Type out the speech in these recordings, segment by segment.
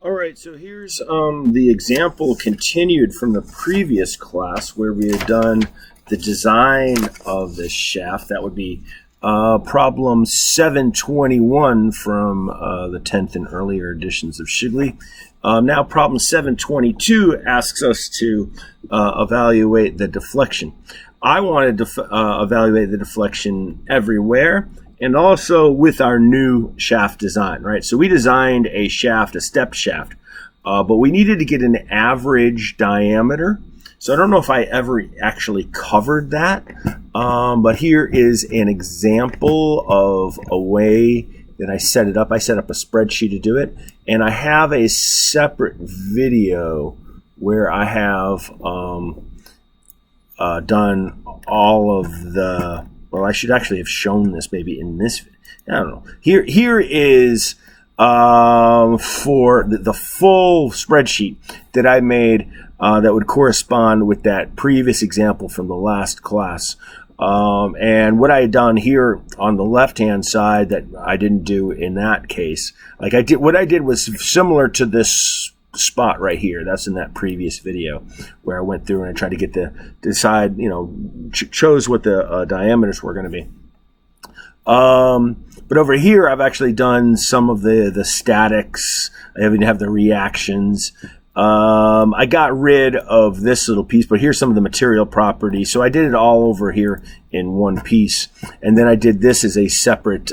All right, so here's the example continued from the previous class where we had done the design of this shaft. That would be problem 721 from the 10th and earlier editions of Shigley. Now problem 722 asks us to evaluate the deflection. I wanted to evaluate the deflection everywhere, and also with our new shaft design, right? So we designed a shaft, a step shaft, but we needed to get an average diameter. So I don't know if I ever actually covered that, but here is an example of a way that I set it up. I set up a spreadsheet to do it, and I have a separate video where I have done all of the, well, I should actually have shown this maybe in this, I don't know. Here is for the full spreadsheet that I made that would correspond with that previous example from the last class. And what I had done here on the left-hand side that I didn't do in that case, what I did was similar to this spot right here. That's in that previous video where I went through and I tried to get decide, chose what the diameters were going to be. But over here, I've actually done some of the statics. I even have the reactions. I got rid of this little piece, but here's some of the material properties. So I did it all over here in one piece, and then I did this as a separate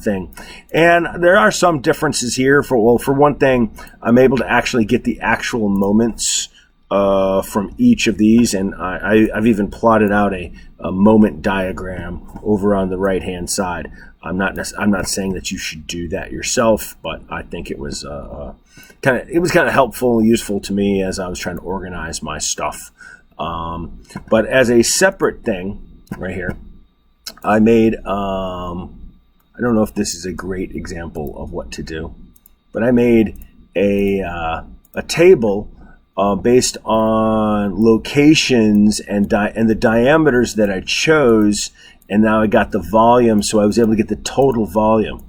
thing. And there are some differences here. For one thing, I'm able to actually get the actual moments from each of these, and I've even plotted out a moment diagram over on the right-hand side. I'm not saying that you should do that yourself, but I think it was kind of helpful and useful to me as I was trying to organize my stuff. But as a separate thing, right here, I made I don't know if this is a great example of what to do, but I made a table based on locations and the diameters that I chose. And now I got the volume, so I was able to get the total volume.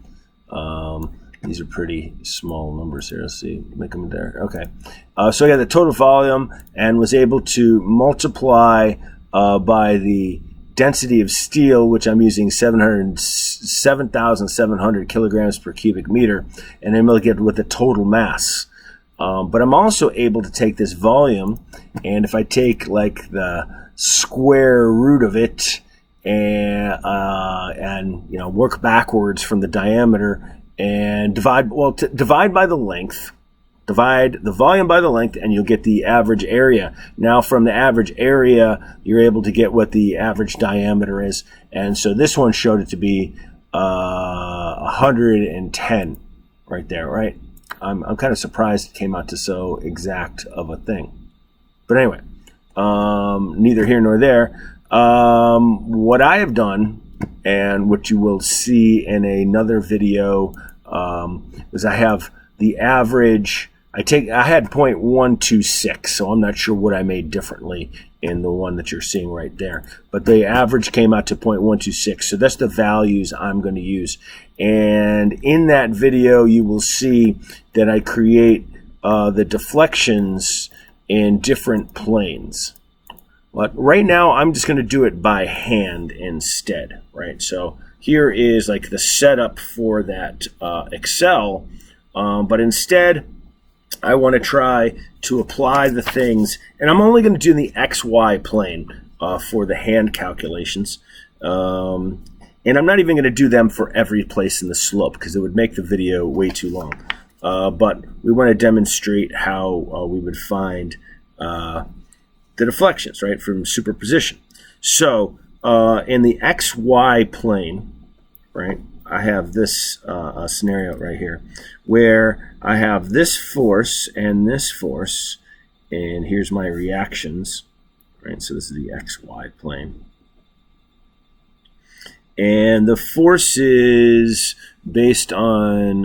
These are pretty small numbers here. Let's see, make them there. Okay. So I got the total volume and was able to multiply by the density of steel, which I'm using 7,700 kilograms per cubic meter, and I'm able to get with the total mass. But I'm also able to take this volume, and if I take like the square root of it, and work backwards from the diameter and divide by the length, divide the volume by the length, and you'll get the average area. Now from the average area, you're able to get what the average diameter is, and so this one showed it to be 110 right there, right? I'm kind of surprised it came out to so exact of a thing, but anyway, neither here nor there. What I have done, and what you will see in another video, is I have the average. I had 0.126, so I'm not sure what I made differently in the one that you're seeing right there. But the average came out to 0.126, so that's the values I'm going to use. And in that video, you will see that I create the deflections in different planes. But right now, I'm just going to do it by hand instead, right? So here is like the setup for that Excel, but instead, I want to try to apply the things, and I'm only going to do the XY plane for the hand calculations, and I'm not even going to do them for every place in the slope because it would make the video way too long. But we want to demonstrate how we would find the deflections, right, from superposition. So in the XY plane, right, I have this scenario right here where I have this force, and here's my reactions, right? So this is the XY plane. And the force is based on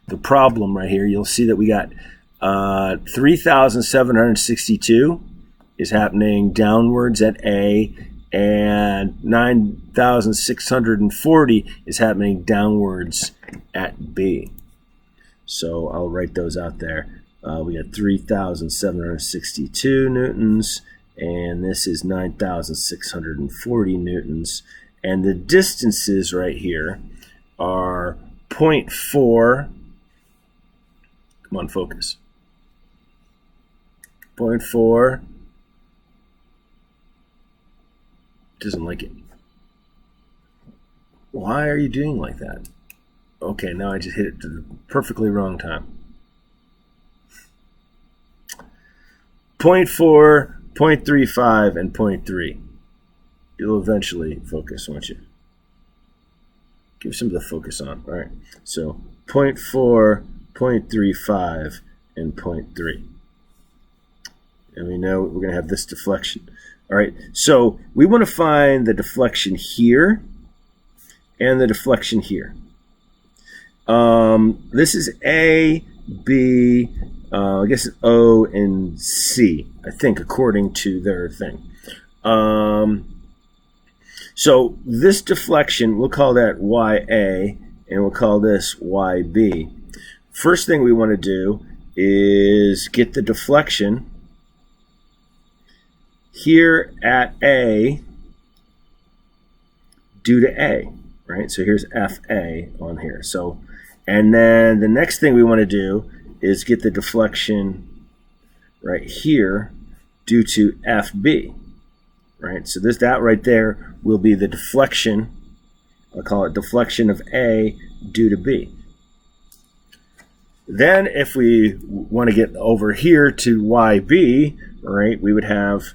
the problem right here. You'll see that we got 3,762 is happening downwards at A, and 9,640 is happening downwards at B. So I'll write those out there. We got 3,762 newtons, and this is 9,640 newtons. And the distances right here are 0.4. Come on, focus. 0.4. Doesn't like it. Why are you doing like that? Okay, now I just hit it to the perfectly wrong time. 0.4, 0.35, and 0.3. You'll eventually focus, won't you? Give some of the focus on. All right. So 0.4, 0.35, and 0.3. And we know we're going to have this deflection. All right. So we want to find the deflection here and the deflection here. This is A, B, I guess it's O and C, I think, according to their thing. So this deflection, we'll call that YA, and we'll call this YB. First thing we want to do is get the deflection here at A due to A, right? So here's FA on here. So, and then the next thing we want to do is get the deflection right here due to FB, right? So that right there will be the deflection. I'll call it deflection of A due to B. Then if we want to get over here to YB, right, we would have,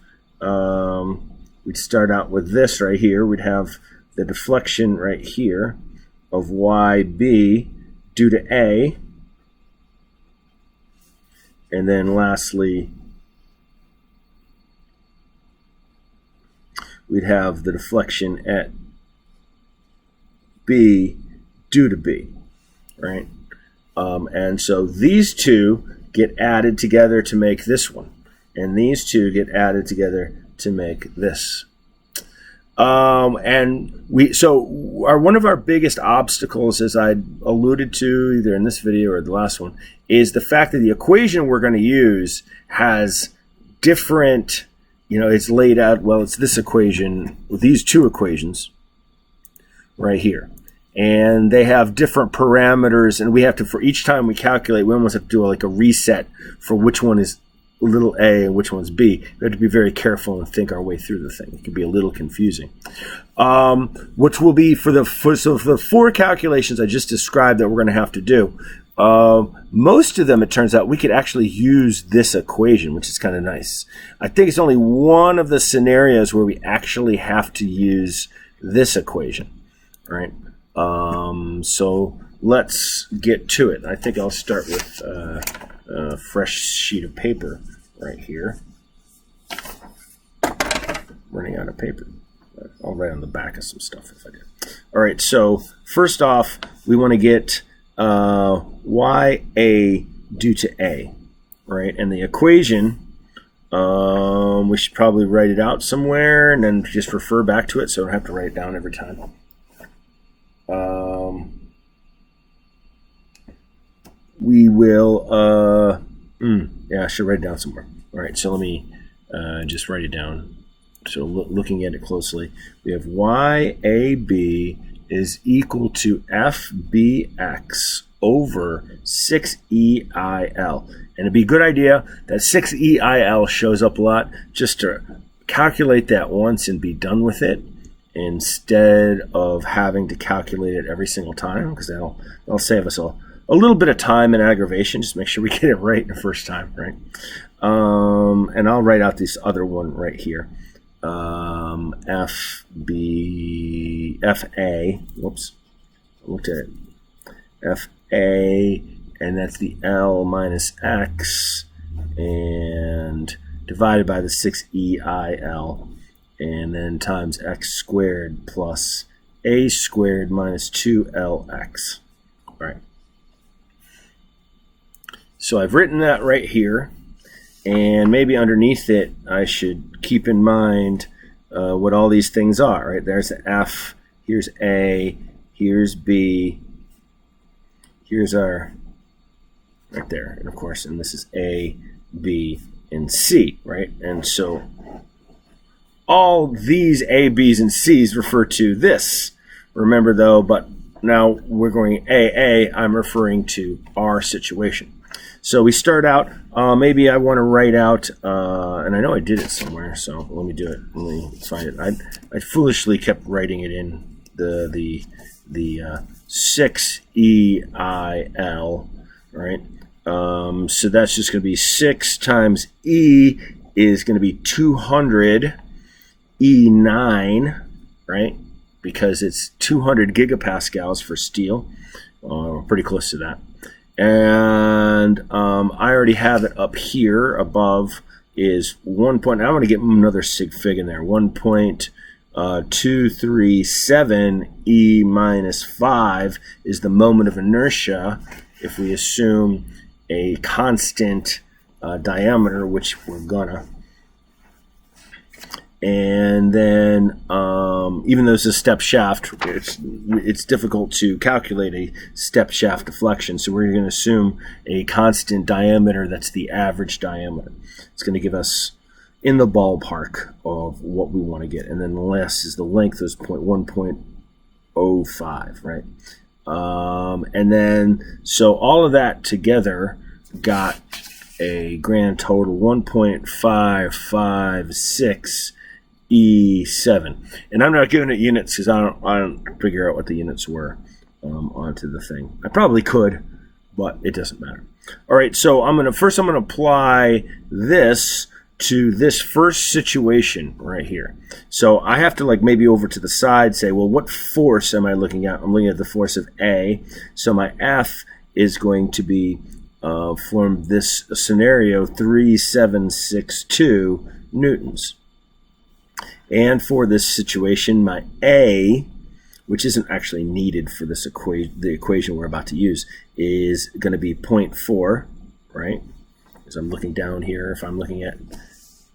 we'd start out with this right here. We'd have the deflection right here of YB due to A. And then lastly, we'd have the deflection at B due to B, right? And so these two get added together to make this one. And these two get added together to make this. And one of our biggest obstacles, as I alluded to either in this video or the last one, is the fact that the equation we're going to use has different, it's laid out, well, it's this equation, these two equations right here. And they have different parameters, and we have to, for each time we calculate, we almost have to do like a reset for which one is little a and which one's b. We have to be very careful and think our way through the thing. It can be a little confusing. Which will be for the four calculations I just described that we're going to have to do. Most of them, it turns out, we could actually use this equation, which is kind of nice. I think it's only one of the scenarios where we actually have to use this equation, right? So let's get to it. I think I'll start with a fresh sheet of paper right here. Running out of paper. I'll write on the back of some stuff if I do. All right, so first off, we want to get YA due to A, right? And the equation, we should probably write it out somewhere and then just refer back to it so I don't have to write it down every time. We will, yeah, I should write it down somewhere. All right, so let me just write it down. So looking at it closely, we have YAB is equal to FBX over 6EIL. And it'd be a good idea that 6EIL shows up a lot, just to calculate that once and be done with it, instead of having to calculate it every single time, because that'll save us a little bit of time and aggravation. Just make sure we get it right the first time, right? And I'll write out this other one right here. FA, whoops, I looked at it. FA, and that's the L minus X, and divided by the 6EIL, and then times X squared plus A squared minus 2LX. All right. So I've written that right here, and maybe underneath it I should keep in mind what all these things are, right? There's the F, here's A, here's B, here's our right there. And of course, and this is A, B, and C, right? And so all these A, B's, and C's refer to this. Remember though, but now we're going AA, I'm referring to our situation. So we start out, maybe I want to write out, and I know I did it somewhere, so let me do it. Let me find it. I foolishly kept writing it in the 6EIL, right? So that's just going to be 6 times E is going to be 200 E9, right? Because it's 200 gigapascals for steel. Pretty close to that. And I already have it up here above is 1 point. I want to get another sig fig in there. 1.237 E minus 5 is the moment of inertia if we assume a constant diameter, which we're gonna. And then, even though it's a step shaft, it's difficult to calculate a step shaft deflection. So we're going to assume a constant diameter that's the average diameter. It's going to give us in the ballpark of what we want to get. And then the last is the length is 1.05, right? And then, so all of that together got a grand total 1.556 E7, and I'm not giving it units because I don't figure out what the units were onto the thing. I probably could, but it doesn't matter. All right, so I'm gonna apply this to this first situation right here. So I have to like maybe over to the side say, well, what force am I looking at? I'm looking at the force of A. So my F is going to be from this scenario 3762 newtons. And for this situation, my A, which isn't actually needed for this the equation we're about to use, is going to be 0.4, right? As I'm looking down here, if I'm looking at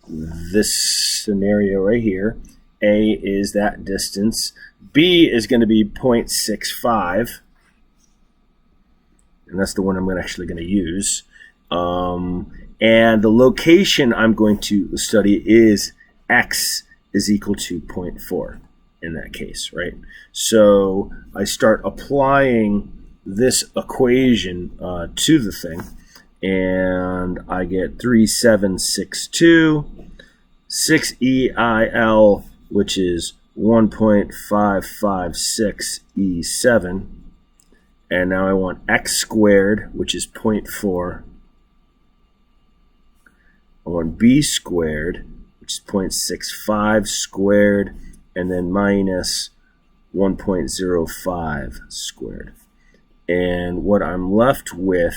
this scenario right here, A is that distance. B is going to be 0.65, and that's the one I'm actually going to use. And the location I'm going to study is X is equal to 0.4 in that case, right? So I start applying this equation to the thing, and I get 3762, 6EIL, which is 1.556 E7, and now I want X squared, which is 0.4. I want B squared, which is 0.65 squared, and then minus 1.05 squared. And what I'm left with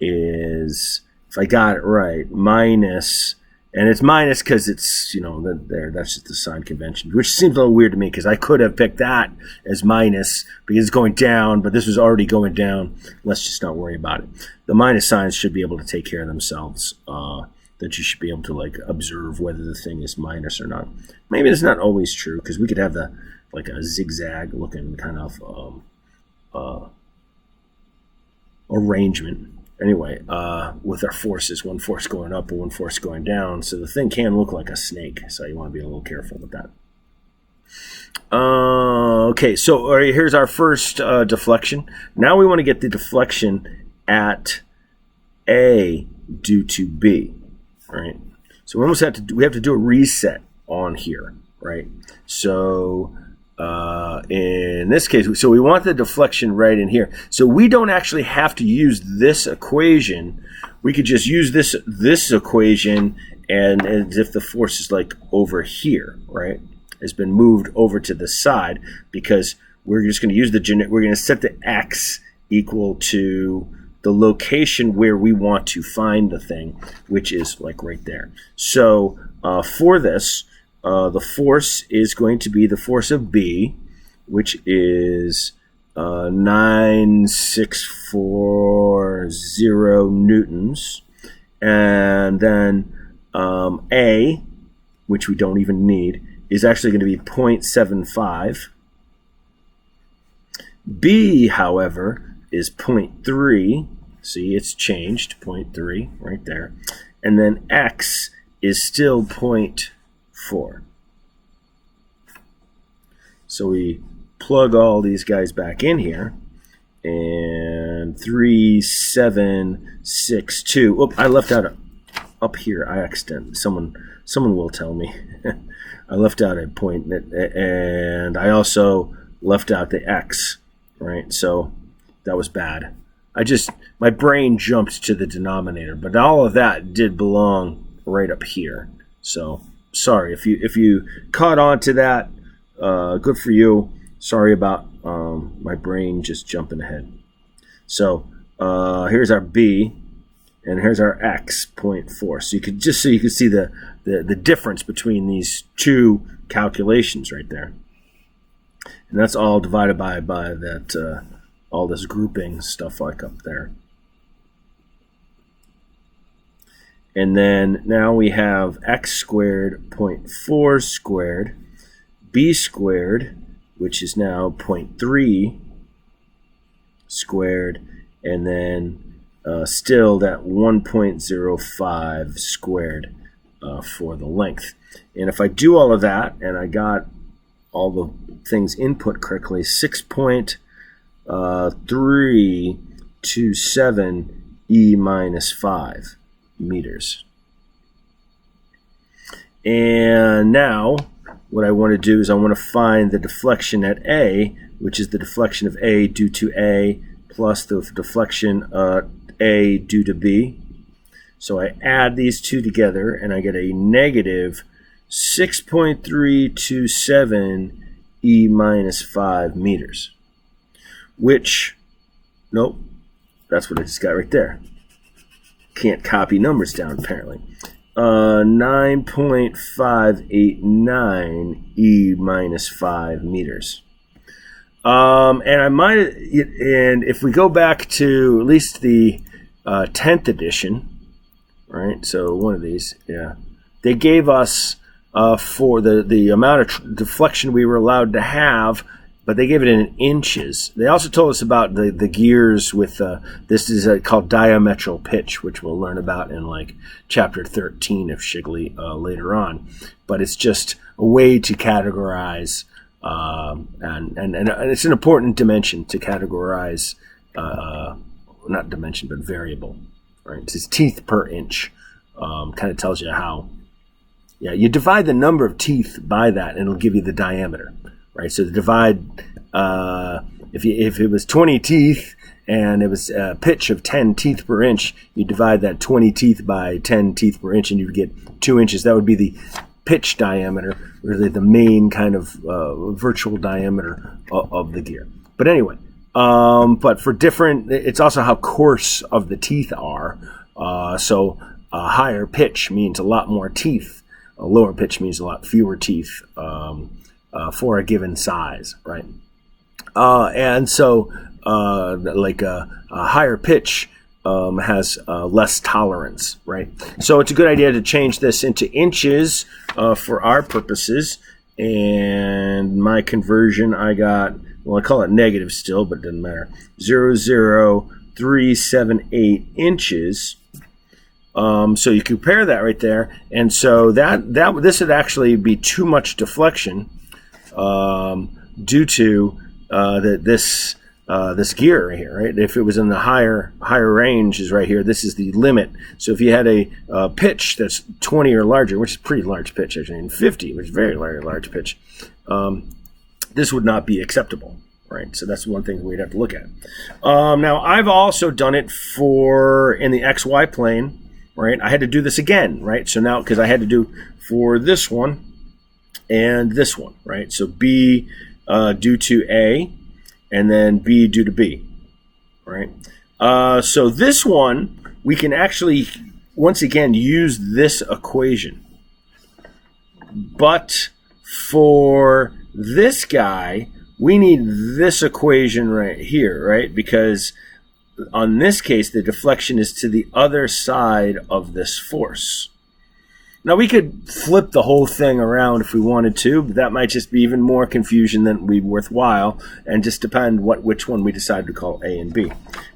is, if I got it right, minus, and it's minus because it's, you know, that's just the sign convention, which seems a little weird to me because I could have picked that as minus because it's going down, but this was already going down. Let's just not worry about it. The minus signs should be able to take care of themselves. That you should be able to like observe whether the thing is minus or not. Maybe it's not always true because we could have the like a zigzag looking kind of arrangement. Anyway, with our forces, one force going up and one force going down, so the thing can look like a snake. So you want to be a little careful with that. Okay, so all right, here's our first deflection. Now we want to get the deflection at A due to B. Right, so we almost have to do a reset on here, right? So in this case, so we want the deflection right in here. So we don't actually have to use this equation. We could just use this equation, and as if the force is like over here, right? Has been moved over to the side because we're just going to use we're going to set the X equal to the location where we want to find the thing, which is like right there. So for this, the force is going to be the force of B, which is 9640 newtons. And then A, which we don't even need, is actually going to be 0.75. B, however, is 0.3, See, it's changed, 0.3 right there. And then x is still 0.4. So we plug all these guys back in here. And 3762. Oh, I left out up here. I accidentally. Someone will tell me. I left out a point, and I also left out the x. Right, so that was bad. My brain jumped to the denominator, but all of that did belong right up here. So sorry if you caught on to that. Good for you. Sorry about my brain just jumping ahead. So here's our b, and here's our x, 0.4. So you could see the difference between these two calculations right there. And that's all divided by that all this grouping stuff like up there. And then now we have x squared 0.4 squared, b squared, which is now 0.3 squared, and then still that 1.05 squared for the length. And if I do all of that, and I got all the things input correctly, 6.327 e minus 5 meters. And now what I want to do is I want to find the deflection at A, which is the deflection of A due to A plus the deflection A due to B. So I add these two together and I get a negative 6.327 e minus 5 meters. Which, nope, that's what I just got right there. Can't copy numbers down apparently. 9.589 e minus 5 meters. And if we go back to at least the 10th edition, right? So one of these, yeah, they gave us for the amount of deflection we were allowed to have, but they gave it in inches. They also told us about the gears with this is called diametral pitch, which we'll learn about in like chapter 13 of Shigley later on. But it's just a way to categorize, and it's an important dimension to categorize, not dimension, but variable. Right? It's teeth per inch. Kind of tells you how. Yeah, you divide the number of teeth by that, and it'll give you the diameter. Right, so the divide, if it was 20 teeth and it was a pitch of 10 teeth per inch, you divide that 20 teeth by 10 teeth per inch and you get 2 inches. That would be the pitch diameter, really the main kind of virtual diameter of the gear. But anyway, but for different, it's also how coarse of the teeth are. So a higher pitch means a lot more teeth. A lower pitch means a lot fewer teeth. For a given size, right? And so, like a higher pitch has less tolerance, right? So it's a good idea to change this into inches for our purposes. And my conversion, I got, well, I call it negative still, but it doesn't matter. 0.00378 inches. So you compare that right there, and so this would actually be too much deflection. Due to this gear right here, right? If it was in the higher range is right here. This is the limit. So if you had a pitch that's 20 or larger, which is a pretty large pitch actually, and 50, which is very large pitch, this would not be acceptable, right? So that's one thing we'd have to look at. Now I've also done it for in the XY plane, right? I had to do this again, right? So now because I had to do for this one. And this one, right? So B due to A, and then B due to B, right? So this one, we can actually, once again, use this equation. But for this guy, we need this equation right here, right? Because on this case, the deflection is to the other side of this force. Now we could flip the whole thing around if we wanted to, but that might just be even more confusion than would be worthwhile, and just depend which one we decide to call A and B.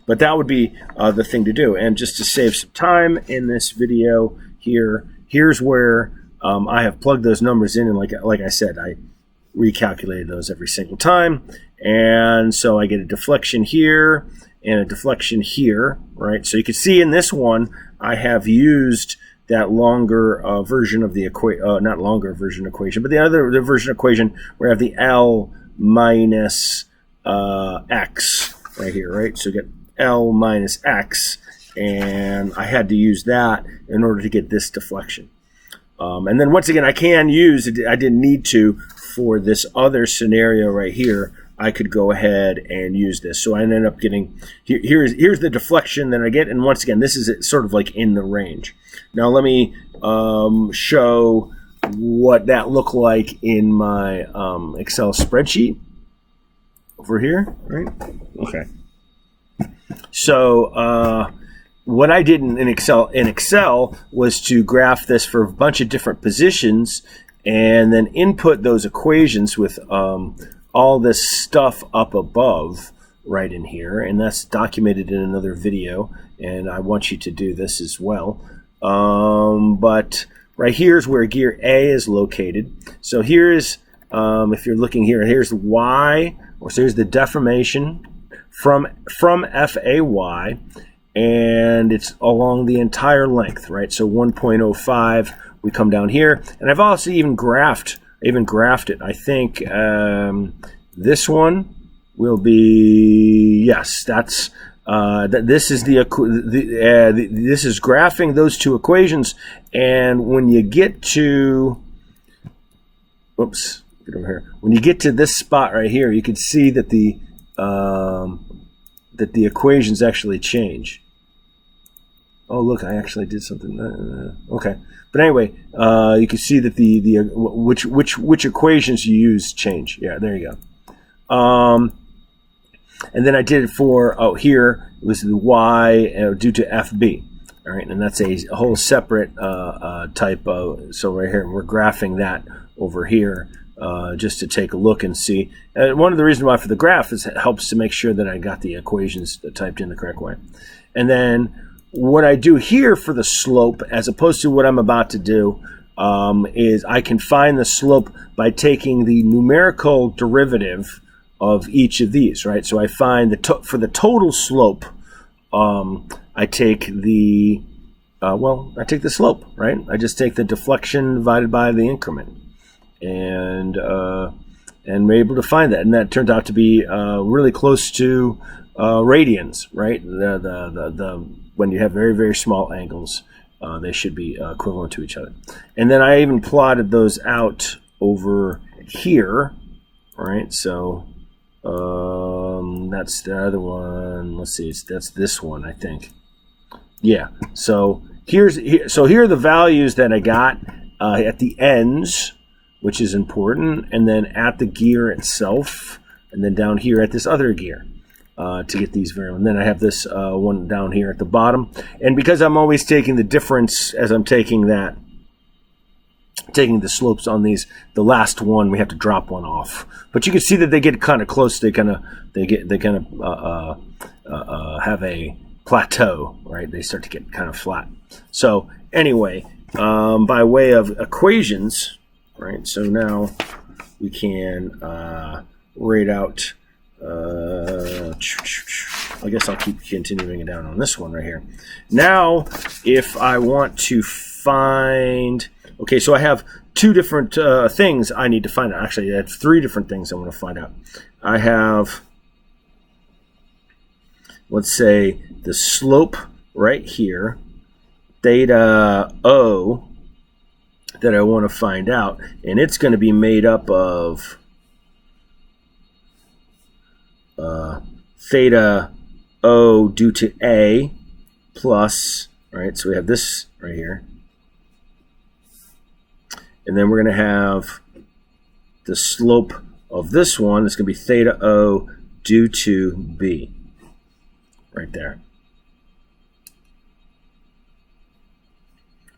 But that would be the thing to do. And just to save some time in this video here, here's where I have plugged those numbers in, and like I said, I recalculated those every single time. And so I get a deflection here and a deflection here, right? So you can see in this one, I have used that longer version of the equation, not longer version equation, but the version equation where I have the L minus X right here, right? So you get L minus X, and I had to use that in order to get this deflection. And then once again, I can use, I didn't need to, for this other scenario right here, I could go ahead and use this. So I ended up getting, here's the deflection that I get, and once again, this is sort of like in the range. Now let me show what that looked like in my Excel spreadsheet over here, right? Okay. So what I did in Excel was to graph this for a bunch of different positions and then input those equations with all this stuff up above right in here, and that's documented in another video, and I want you to do this as well. But right here is where gear A is located. So here's, if you're looking here, here's the Y, or so here's the deformation from FAY, and it's along the entire length, right? So 1.05, we come down here, and I've also even graphed it. I think this one will be, yes, that's this is this is graphing those two equations, and when you get to, oops, get over here. When you get to this spot right here, you can see that the equations actually change. Oh, look, I actually did something. Okay, but anyway, you can see that which equations you use change. Yeah, there you go. And then I did it for here it was the Y due to FB. All right, and that's a whole separate type of. So right here, we're graphing that over here just to take a look and see. One of the reasons why for the graph is it helps to make sure that I got the equations typed in the correct way. And then what I do here for the slope, as opposed to what I'm about to do, is I can find the slope by taking the numerical derivative of each of these, right? So I find for the total slope, I take the slope, right? I just take the deflection divided by the increment, and we're able to find that, and that turned out to be really close to radians, right? When you have very, very small angles, they should be equivalent to each other. And then I even plotted those out over here, right? So that's the other one. Let's see, that's this one, I think. Yeah. So here are the values that I got at the ends, which is important, and then at the gear itself, and then down here at this other gear. To get these variables. And then I have this one down here at the bottom. And because I'm always taking the difference as I'm taking the slopes on these, the last one we have to drop one off. But you can see that they get kind of close. They kind of have a plateau, right? They start to get kind of flat. So anyway, by way of equations, right? So now we can rate out. I guess I'll keep continuing it down on this one right here. Now, if I want to find, okay, so I have two different things I need to find out. Actually, I have three different things I want to find out. I have, let's say, the slope right here, theta O, that I want to find out, and it's going to be made up of theta O due to A plus, right, so we have this right here, and then we're going to have the slope of this one. It's going to be theta O due to B right there.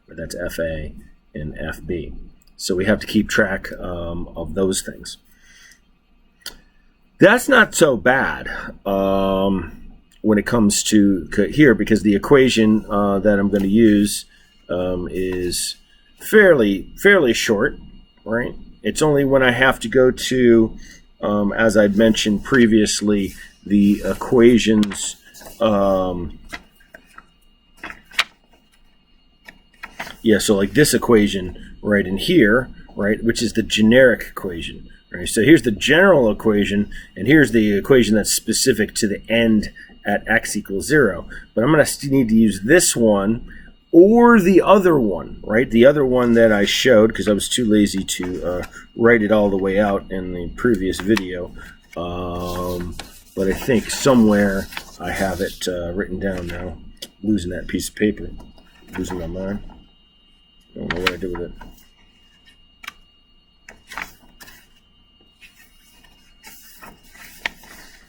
That's FA, and FB. So we have to keep track of those things. That's not so bad when it comes to here, because the equation that I'm going to use is fairly short, right? It's only when I have to go to, as I'd mentioned previously, the equations. Yeah, so like this equation right in here, right, which is the generic equation. Right? So here's the general equation, and here's the equation that's specific to the end at x equals 0. But I'm going to need to use this one or the other one, right? The other one that I showed, because I was too lazy to write it all the way out in the previous video. But I think somewhere I have it written down now. Losing that piece of paper. Losing my mind. I don't know what I do with it.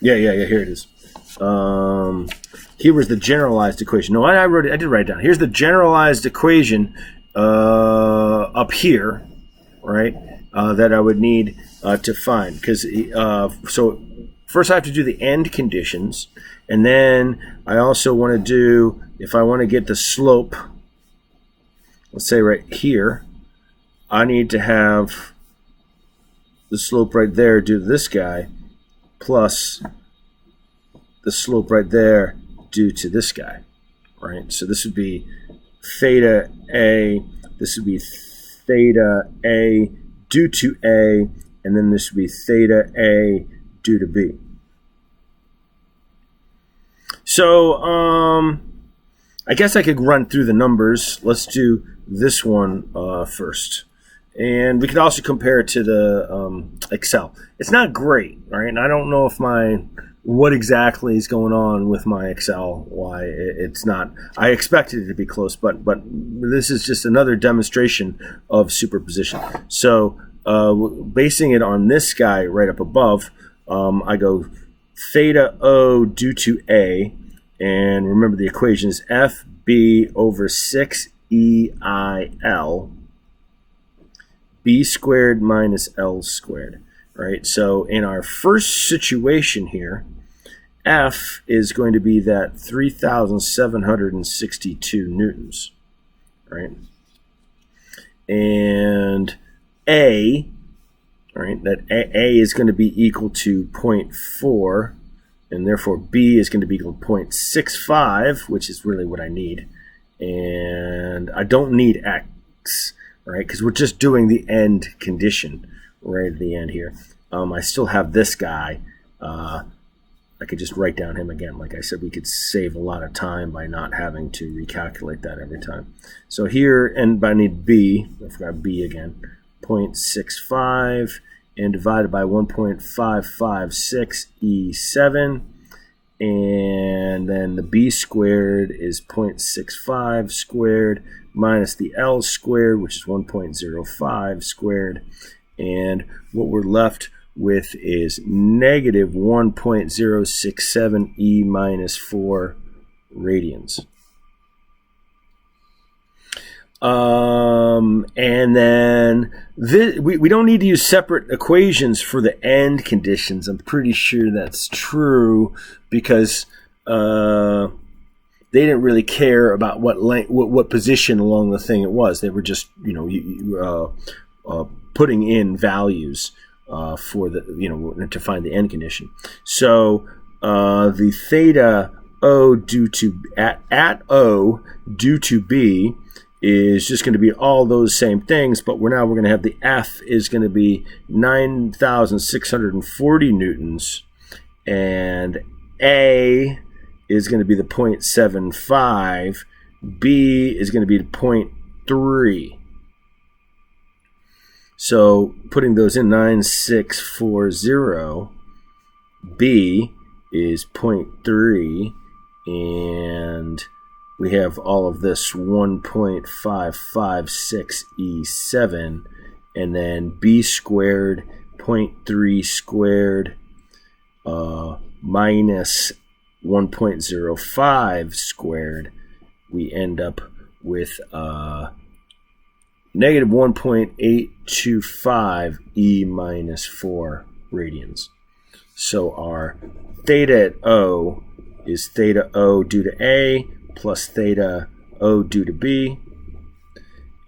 Yeah, here it is. Here was the generalized equation. No, I wrote it. I did write it down. Here's the generalized equation up here, right? That I would need to find, because so first I have to do the end conditions, and then I also want to do, if I want to get the slope, let's say right here, I need to have the slope right there due to this guy, plus the slope right there due to this guy, right? So this would be theta A, this would be theta A due to A, and then this would be theta A due to B. So I guess I could run through the numbers. Let's do this one first. And we could also compare it to the Excel. It's not great, right? And I don't know if what exactly is going on with my Excel, why it's not. I expected it to be close, but this is just another demonstration of superposition. So basing it on this guy right up above, I go theta O due to A, and remember the equation is FB over 6EIL, B squared minus L squared, right? So in our first situation here, F is going to be that 3,762 newtons, right? And A, right, that A is going to be equal to 0.4, and therefore B is going to be equal to 0.65, which is really what I need. And I don't need X, right, because we're just doing the end condition right at the end here. I still have this guy. I could just write down him again. Like I said, we could save a lot of time by not having to recalculate that every time. So here, and I need B, I forgot B again, 0.65, and divided by 1.556 E7, and then the B squared is 0.65 squared minus the L squared, which is 1.05 squared, and what we're left with is negative 1.067 E minus 4 radians. And then we don't need to use separate equations for the end conditions. I'm pretty sure that's true, because they didn't really care about what position along the thing it was. They were just, putting in values for the, to find the end condition. So the theta O due to at O due to B is just going to be all those same things, but we're going to have the F is going to be 9,640 newtons, and A is going to be the 0.75, B is going to be the 0.3. So putting those in, 9640, B is 0.3, and we have all of this 1.556 E7, and then B squared, 0.3 squared, minus 1.05 squared. We end up with negative 1.825 e minus 4 radians. So our theta at O is theta O due to A plus theta O due to B.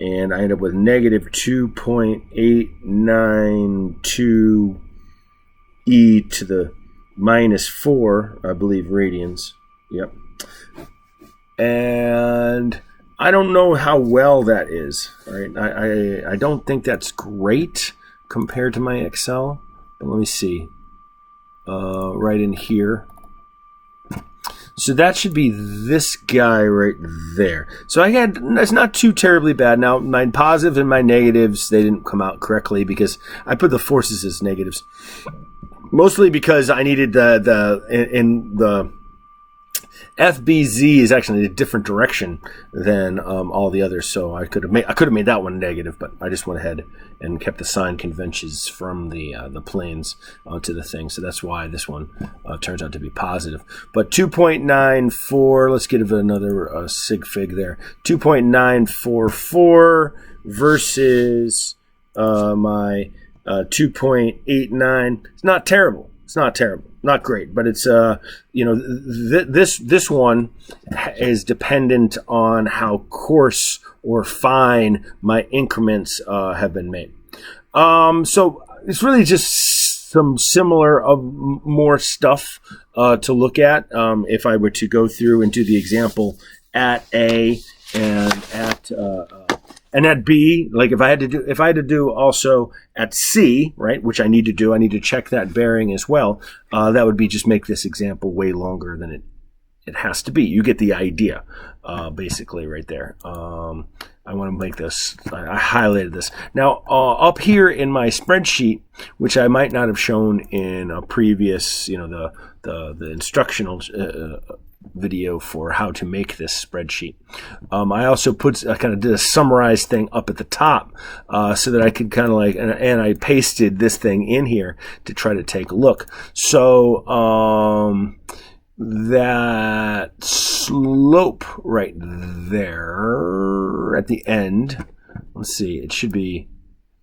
And I end up with negative 2.892 e to the minus 4, I believe, radians. Yep. And I don't know how well that is. Right? I don't think that's great compared to my Excel. But let me see. Right in here. So that should be this guy right there. So that's not too terribly bad. Now, my positives and my negatives, they didn't come out correctly because I put the forces as negatives. Mostly because I needed the FBZ is actually in a different direction than all the others, so I could have made that one negative, but I just went ahead and kept the sign conventions from the planes to the thing, so that's why this one turns out to be positive. But 2.94, let's get another sig fig there. 2.944 versus my 2.89. It's not terrible. It's not terrible. Not great, but it's this one is dependent on how coarse or fine my increments have been made. So it's really just some similar more stuff to look at. If I were to go through and do the example at A and at B, like if I had to do also at C, right, which I need to do, I need to check that bearing as well. That would be just make this example way longer than it has to be. You get the idea, basically, right there. I want to make this. I highlighted this. Now, up here in my spreadsheet, which I might not have shown in a previous, the instructional video for how to make this spreadsheet. I also I kind of did a summarized thing up at the top so that I could kind of and I pasted this thing in here to try to take a look. So that slope right there at the end, let's see, it should be,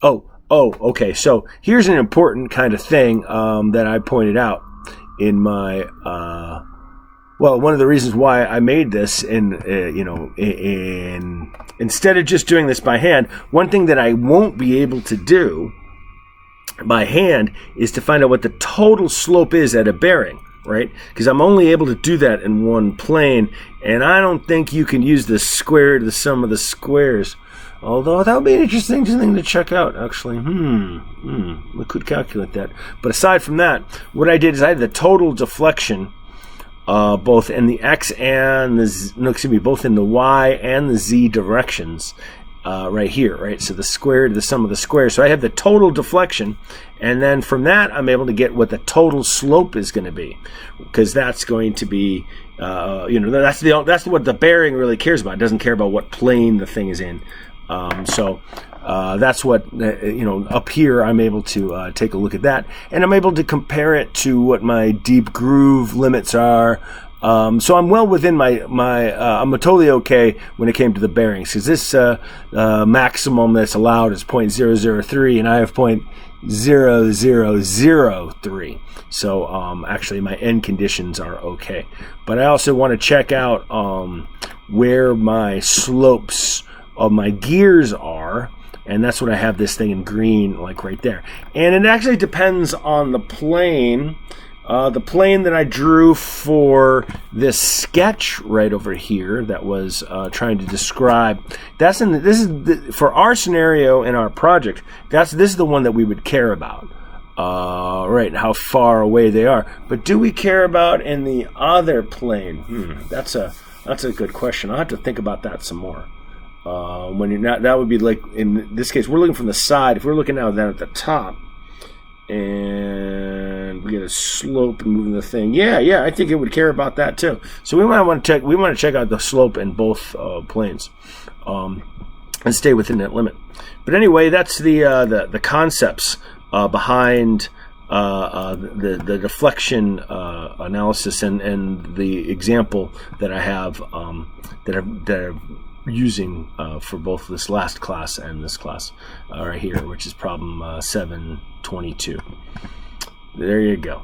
okay. So here's an important kind of thing that I pointed out in my one of the reasons why I made this instead of just doing this by hand, one thing that I won't be able to do by hand is to find out what the total slope is at a bearing, right? Because I'm only able to do that in one plane, and I don't think you can use the square to the sum of the squares. Although that would be an interesting thing to check out, actually. We could calculate that. But aside from that, what I did is I had the total deflection both in the X and both in the Y and the Z directions right here, right? So the square to the sum of the squares. So I have the total deflection, and then from that I'm able to get what the total slope is going to be, because that's going to be, that's what the bearing really cares about. It doesn't care about what plane the thing is in. That's what, up here I'm able to take a look at that, and I'm able to compare it to what my deep groove limits are. So I'm well within I'm totally okay when it came to the bearings, because this maximum that's allowed is 0.003, and I have 0.0003. So actually my end conditions are okay. But I also want to check out where my slopes of my gears are. And that's what I have this thing in green, like right there. And it actually depends on the plane. The plane that I drew for this sketch right over here that was trying to describe. For our scenario in our project. This is the one that we would care about. Right, how far away they are. But do we care about in the other plane? That's a good question. I'll have to think about that some more. When you're not, that would be like in this case, we're looking from the side. If we're looking now down at the top, and we get a slope and moving the thing, yeah, I think it would care about that too. So we might want to check. We want to check out the slope in both planes, and stay within that limit. But anyway, that's the concepts behind the deflection analysis and the example that I have that I've using for both this last class and this class right here, which is problem 722. There you go.